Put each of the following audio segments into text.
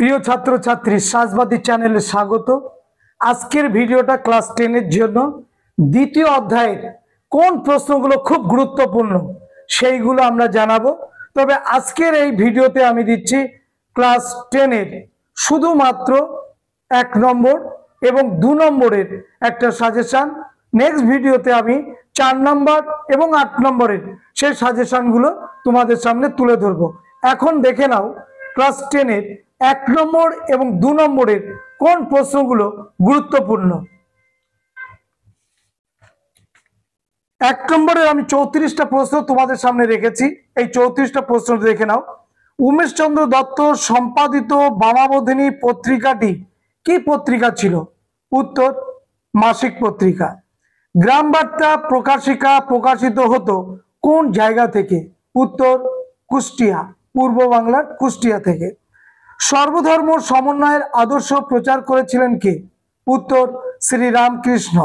প্রিয় ছাত্র ছাত্রী সাজবাদী চ্যানেলে স্বাগত। আজকের ভিডিওটা ক্লাস 10 এর জন্য। দ্বিতীয় অধ্যায়ের কোন প্রশ্নগুলো খুব গুরুত্বপূর্ণ সেইগুলো আমরা জানাবো। তবে আজকের এই ভিডিওতে আমি দিচ্ছি ক্লাস 10 এর শুধুমাত্র 1 নম্বর এবং 2 নম্বরের একটা সাজেশন। নেক্সট ভিডিওতে আমি 4 নম্বর এবং 8 নম্বরের সেই সাজেশনগুলো তোমাদের সামনে তুলে ধরবো। এখন দেখে নাও ক্লাস 10 এর 1 নম্বর এবং 2 নম্বরের কোন প্রশ্নগুলো গুরুত্বপূর্ণ। 1 নম্বরের আমি 34টা প্রশ্ন তোমাদের সামনে রেখেছি। এই 34টা প্রশ্ন দেখে নাও। উমেশচন্দ্র দত্ত সম্পাদিত বামাবোধিনী পত্রিকাটি কি পত্রিকা ছিল? উত্তর, মাসিক পত্রিকা। গ্রাম বার্তা প্রকাশিকা প্রকাশিত হতো কোন জায়গা থেকে? উত্তর, কুষ্টিয়া, পূর্ব বাংলার কুষ্টিয়া থেকে। সর্বধর্ম সমন্বয়ের আদর্শ প্রচার করেছিলেন কে? উত্তর, শ্রী রামকৃষ্ণ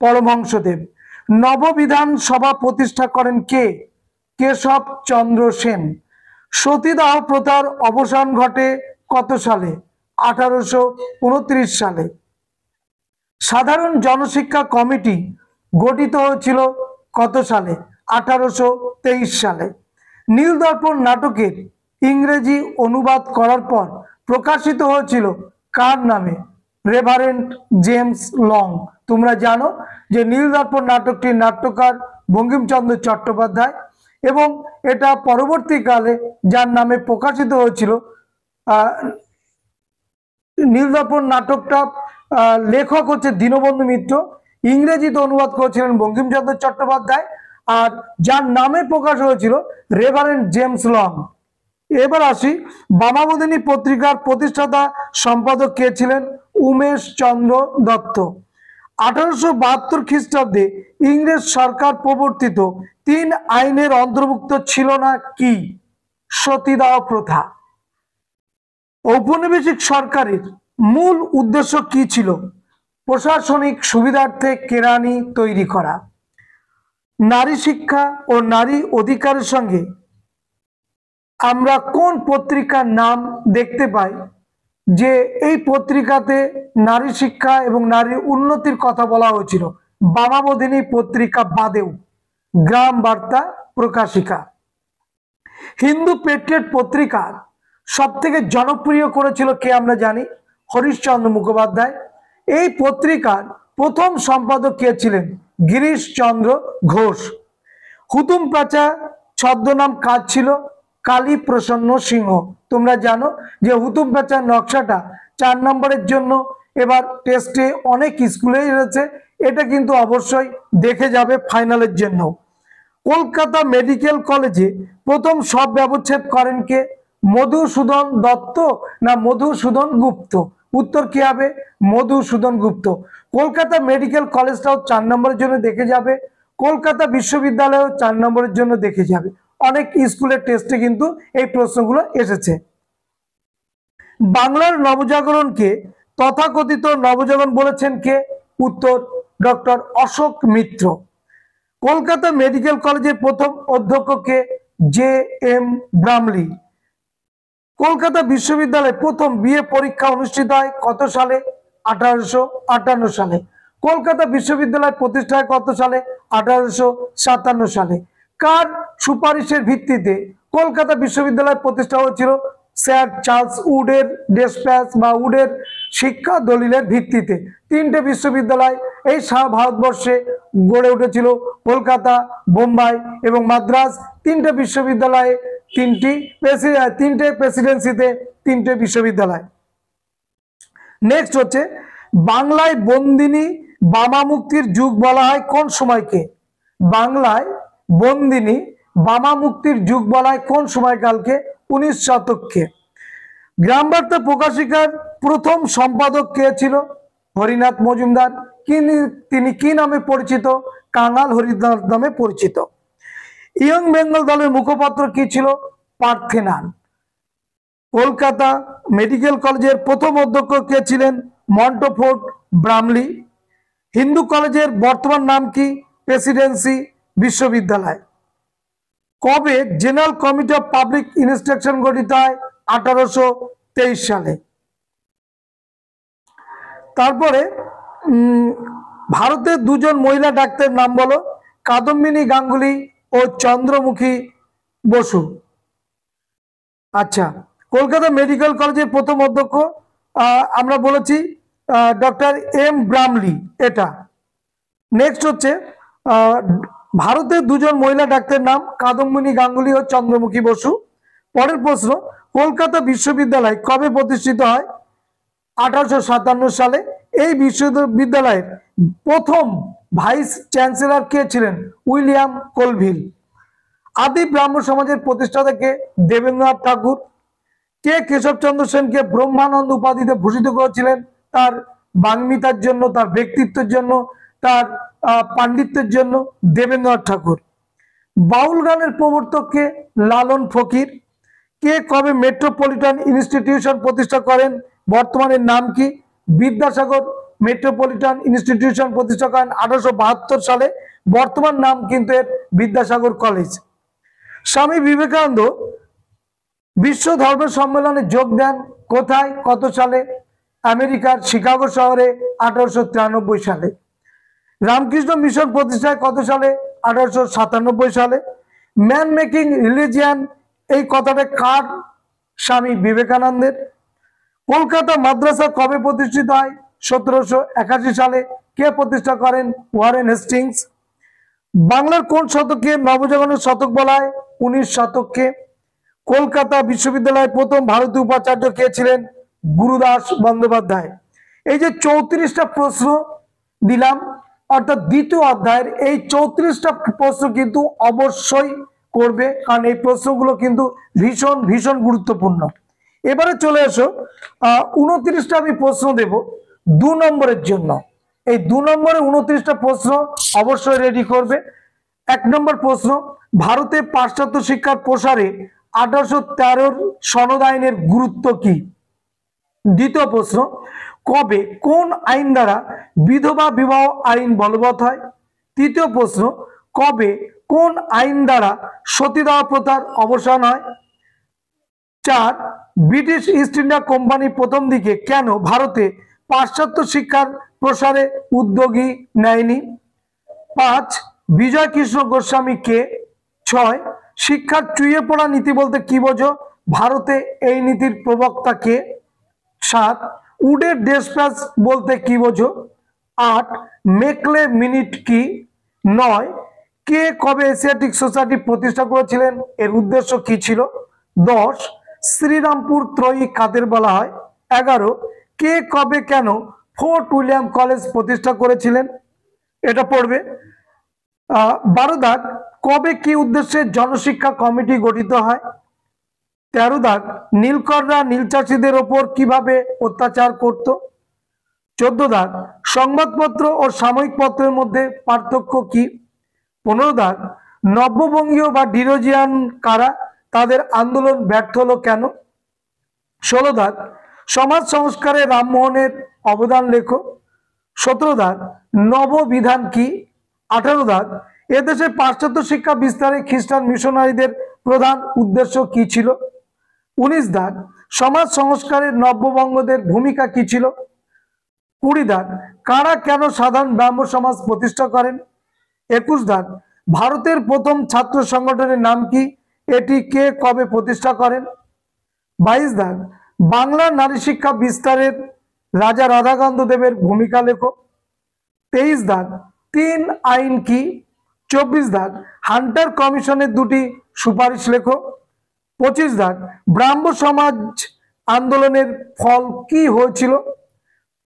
পরমহংসদেব। নববিধান সভা প্রতিষ্ঠা করেন কে? কেশব চন্দ্র সেন। সতীদাহ প্রথার অবসান ঘটে কত সালে? 1829 সালে। সাধারণ জনশিক্ষা কমিটি গঠিত হয়েছিল কত সালে? 1823 সালে। নীলদর্পণ নাটকের ইংরেজি অনুবাদ করার পর প্রকাশিত হয়েছিল কার নামে? Reverend James long. তোমরা জানো যে নীলদর্পণ নাটকটির নাট্যকার বঙ্কিমচন্দ্র চট্টোপাধ্যায় এবং এটা পরবর্তীকালে যার নামে প্রকাশিত হয়েছিল। নীলদর্পণ নাটকটা লেখক হচ্ছে দীনবন্ধু মিত্র, ইংরেজিতে অনুবাদ করেছিলেন বঙ্কিমচন্দ্র চট্টোপাধ্যায়, আর যার নামে প্রকাশ হয়েছিল রেভারেন্ড জেমস লং। এবার আসি, বামাবোধিনী পত্রিকার প্রতিষ্ঠাতা সম্পাদক কে ছিলেন? উমেশ চন্দ্র দত্ত। 1872 খ্রিস্টাব্দে ইংরেজ সরকার প্রবর্তিত 3 আইনের অন্তর্ভুক্ত ছিল না কি? সতীদাহ প্রথা। ঔপনিবেশিক সরকারের মূল উদ্দেশ্য কি ছিল? প্রশাসনিক সুবিধার্থে কেরানি তৈরি করা। নারী শিক্ষা ও নারী অধিকারের সঙ্গে আমরা কোন পত্রিকার নাম দেখতে পাই যে এই পত্রিকাতে নারী শিক্ষা এবং নারীর উন্নতির কথা বলা হয়েছিল? বামাবোধিনী পত্রিকা বাদেও গ্রাম বার্তা প্রকাশিকা। হিন্দু পেট্রিয়ট পত্রিকার সব থেকে জনপ্রিয় করেছিল কে? আমরা জানি হরিশচন্দ্র মুখোপাধ্যায়। এই পত্রিকার প্রথম সম্পাদক কে ছিলেন? গিরিশচন্দ্র ঘোষ। হুতুম প্যাঁচা ছদ্মনাম কাজ ছিল? কালী প্রসন্ন সিংহ। তোমরা জানো যে হুতুম প্যাঁচার নকশাটা 4 নম্বরের জন্য এবার টেস্টে অনেক স্কুলে এসেছে, এটা কিন্তু অবশ্যই দেখে যাবে ফাইনালের জন্য। কলকাতা মেডিকেল কলেজে প্রথম সব ব্যবচ্ছেদ করেন কে? মধুসূদন দত্ত না মধুসূদন গুপ্ত? উত্তর কি হবে? মধুসূদন গুপ্ত। কলকাতা মেডিকেল কলেজটাও 4 নম্বরের জন্য দেখে যাবে, কলকাতা বিশ্ববিদ্যালয়ও 4 নম্বরের জন্য দেখে যাবে। অনেক স্কুলের টেস্টে কিন্তু এই প্রশ্নগুলো এসেছে। বাংলার নবজাগরণকে তথাকথিত নবজাগরণ বলেছেন কে? উত্তর, ডক্টর অশোক মিত্র। কলকাতা মেডিকেল কলেজের প্রথম অধ্যক্ষ কে? J M Bramley. কলকাতা বিশ্ববিদ্যালয়ে প্রথম বিএ পরীক্ষা অনুষ্ঠিত হয় কত সালে? 1858 সালে। কলকাতা বিশ্ববিদ্যালয় প্রতিষ্ঠা হয় কত সালে? 1857 সালে। কার সুপারিশের ভিত্তিতে কলকাতা বিশ্ববিদ্যালয় প্রতিষ্ঠা হয়েছিল? স্যার চার্লস উডের ডেসপ্যাচ বা উডের শিক্ষা দলিলের ভিত্তিতে। 3টে বিশ্ববিদ্যালয় এই সারা ভারতবর্ষে গড়ে উঠেছিল, কলকাতা, বোম্বাই এবং মাদ্রাজ। 3টে বিশ্ববিদ্যালয়ে 3টে প্রেসিডেন্সিতে 3টে বিশ্ববিদ্যালয়। নেক্সট হচ্ছে, বাংলায় বন্দিনী বামামুক্তির যুগ বলা হয় কোন সময়কে? বাংলায় বন্দিনী বামামুক্তির যুগ বলা হয় কোন সময়কালকে? 19 শতককে। গ্রাম বার্তা প্রকাশিকার প্রথম সম্পাদক কে ছিল? হরিনাথ মজুমদার। তিনি কি নামে পরিচিত? কাঙাল হরিনাথ নামে পরিচিত। ইয়ং বেঙ্গল দলের মুখপাত্র কি ছিল? পার্থেনান। কলকাতা মেডিকেল কলেজের প্রথম অধ্যক্ষ কে ছিলেন? মন্টফোর্ড ব্রামলি। হিন্দু কলেজের বর্তমান নাম কি? প্রেসিডেন্সি বিশ্ববিদ্যালয়। কবে general committee of public instruction গঠিত হয়? 1823 সালে। তারপরে ভারতের দুজন মহিলা ডাক্তারের নাম বলো। কাদম্বিনী গাঙ্গুলি ও চন্দ্রমুখী বসু। আচ্ছা, কলকাতা মেডিকেল কলেজের প্রথম অধ্যক্ষ আমরা বলেছি ডক্টর এম ব্রামলি, এটা। নেক্সট হচ্ছে ভারতের দুজন মহিলা ডাক্তারের নাম কাদম্বিনী গাঙ্গুলি ও চন্দ্রমুখী বসু। পরের প্রশ্ন, কলকাতা বিশ্ববিদ্যালয় কবে প্রতিষ্ঠিত হয়? 1857 সালে। এই বিশ্ববিদ্যালয়ের প্রথম ভাইস চ্যান্সেলর কে ছিলেন? William Colvile. আদি ব্রাহ্ম সমাজের প্রতিষ্ঠাতা কে? দেবেন্দ্রনাথ ঠাকুর। কে কেশবচন্দ্র সেনকে ব্রহ্মানন্দ উপাধিতে ভূষিত করেছিলেন? তার বাগ্মিতার জন্য, তার ব্যক্তিত্বের জন্য, তার পাণ্ডিত্যের জন্য। দেবেন্দ্রনাথ ঠাকুর। বাউল গানের প্রবর্তক কে? লালন ফকির। কে কবে মেট্রোপলিটন ইনস্টিটিউশন প্রতিষ্ঠা করেন? বর্তমানের নাম কি? বিদ্যাসাগর মেট্রোপলিটন ইনস্টিটিউশন প্রতিষ্ঠা করেন 1872 সালে। বর্তমান নাম কিন্তু এর বিদ্যাসাগর কলেজ। স্বামী বিবেকানন্দ বিশ্ব ধর্ম সম্মেলনে যোগ দেন কোথায়, কত সালে? আমেরিকার শিকাগো শহরে 1893 সালে। রামকৃষ্ণ মিশন প্রতিষ্ঠায় কত সালে? 1897 সালে। ম্যান মেকিং রিলিজিয়ান, এই কথাটা কার? স্বামী বিবেকানন্দের। কলকাতা মাদ্রাসা কবে প্রতিষ্ঠিত হয়? 1781 সালে। কে প্রতিষ্ঠা করেন? Warren Hastings. বাংলার কোন শতককে নবজাগরণের শতক বলা হয়? 19 শতককে। কলকাতা বিশ্ববিদ্যালয়ের প্রথম ভারতীয় উপাচার্য কে ছিলেন? গুরুদাস বন্দ্যোপাধ্যায়। এই যে 34টা প্রশ্ন দিলাম, অর্থাৎ দ্বিতীয় অধ্যায়ের এই 34টা প্রশ্ন কিন্তু অবশ্যই করবে, কারণ এই প্রশ্নগুলো কিন্তু ভীষণ ভীষণ গুরুত্বপূর্ণ। এবারে চলে এসো 29টা আমি প্রশ্ন দেব 2 নম্বরের জন্য। এই 2 নম্বরে 29টা প্রশ্ন অবশ্যই রেডি করবে। 1 নম্বর প্রশ্ন, ভারতে পাশ্চাত্য শিক্ষার প্রসারে 1813 সনদ আইনের গুরুত্ব কি? দ্বিতীয় প্রশ্ন, কবে কোন আইন দ্বারা বিধবা বিবাহ আইন বলবৎ হয়? তৃতীয় প্রশ্ন, কবে কোন আইন দ্বারা সতীদাহ প্রথার অবসান হয়? 4, ব্রিটিশ ইস্ট ইন্ডিয়া কোম্পানি প্রথম দিকে কেন ভারতে পাশ্চাত্য শিক্ষার প্রসারে উদ্যোগী নেয়নি? 5, বিজয় কৃষ্ণ গোস্বামী কে? 6, শিক্ষার চুইয়ে পড়া নীতি বলতে কি বোঝো? ভারতে এই নীতির প্রবক্তা কে? 7, উডের ডেসপ্যাচ বলতে কি বোঝো? 8, মেকলে মিনিট কি? 9, কে কবে এশিয়াটিক সোসাইটি প্রতিষ্ঠা করেছিলেন? এর উদ্দেশ্য কি ছিল? 10, শ্রীরামপুর ত্রয়ী কাদের বলা হয়? 11, কে কবে কেন ফোর্ট উইলিয়াম কলেজ প্রতিষ্ঠা করেছিলেন? এটা পড়বে। 12 দাগ, কবে কি উদ্দেশ্যে জনশিক্ষা কমিটি গঠিত হয়? 13 দাগ, নীলকররা নীল চাষীদের ওপর কিভাবে অত্যাচার করত? 14 দাগ, সংবাদপত্র ও সাময়িক পত্রের মধ্যে পার্থক্য কি? 15 দাগ, নব্যবঙ্গীয় বা ডিরোজিয়ান কারা? তাদের আন্দোলন ব্যর্থ হলো কেন? 16 দাগ, সমাজ সংস্কারে রামমোহনের অবদান লেখো। 17 দাগ, নববিধান কি? 18 দাগ, এদেশে পাশ্চাত্য শিক্ষা বিস্তারে খ্রিস্টান মিশনারিদের প্রধান উদ্দেশ্য কি ছিল? 19 দাগ, সমাজ সংস্কারে নব্যবঙ্গদের ভূমিকা কি ছিল? 20 দাগ, কারা কেন সাধারণ ব্রাহ্ম সমাজ প্রতিষ্ঠা করেন? 21 দাগ, ভারতের প্রথম ছাত্র সংগঠনের নাম কি? এটি কে কবে প্রতিষ্ঠা করেন? 22 দাগ, বাংলার নারী শিক্ষা বিস্তারের রাজা রাধাকান্ত দেবের ভূমিকা লেখো। 23 দাগ, 3 আইন কি? 24 দাগ, হান্টার কমিশনের 2টি সুপারিশ লেখো। 25 দাগ, ব্রাহ্ম সমাজ আন্দোলনের ফল কি হয়েছিল?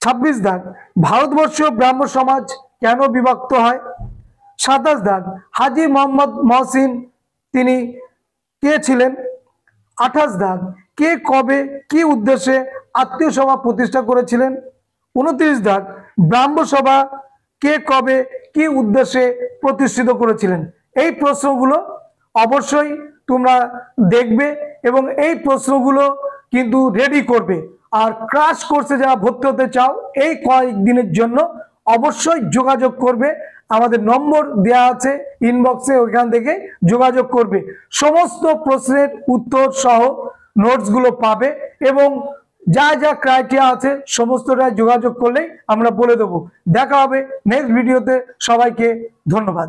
26 দাগ, ভারতবর্ষীয় ব্রাহ্ম সমাজ কেন বিভক্ত হয়? 27 দাগ, হাজী মোহাম্মদ মহসিন তিনি কে ছিলেন? 28 দাগ, কে কবে কি উদ্দেশ্যে আত্মীয় সভা প্রতিষ্ঠা করেছিলেন? 29 দাগ, ব্রাহ্ম সভা কে কবে কি উদ্দেশ্যে প্রতিষ্ঠিত করেছিলেন? এই প্রশ্নগুলো অবশ্যই তোমরা দেখবে এবং এই প্রশ্নগুলো কিন্তু রেডি করবে। আর ক্রাশ কোর্সে যারা ভর্তি হতে চাও এই কয়েকদিনের জন্য অবশ্যই যোগাযোগ করবে, আমাদের নম্বর দেওয়া আছে ইনবক্সে, ওইখান থেকে যোগাযোগ করবে। সমস্ত প্রশ্নের উত্তর সহ নোটসগুলো পাবে এবং যা যা ক্রাইটেরিয়া আছে সমস্তটা যোগাযোগ করলেই আমরা বলে দেবো। দেখা হবে নেক্সট ভিডিওতে। সবাইকে ধন্যবাদ।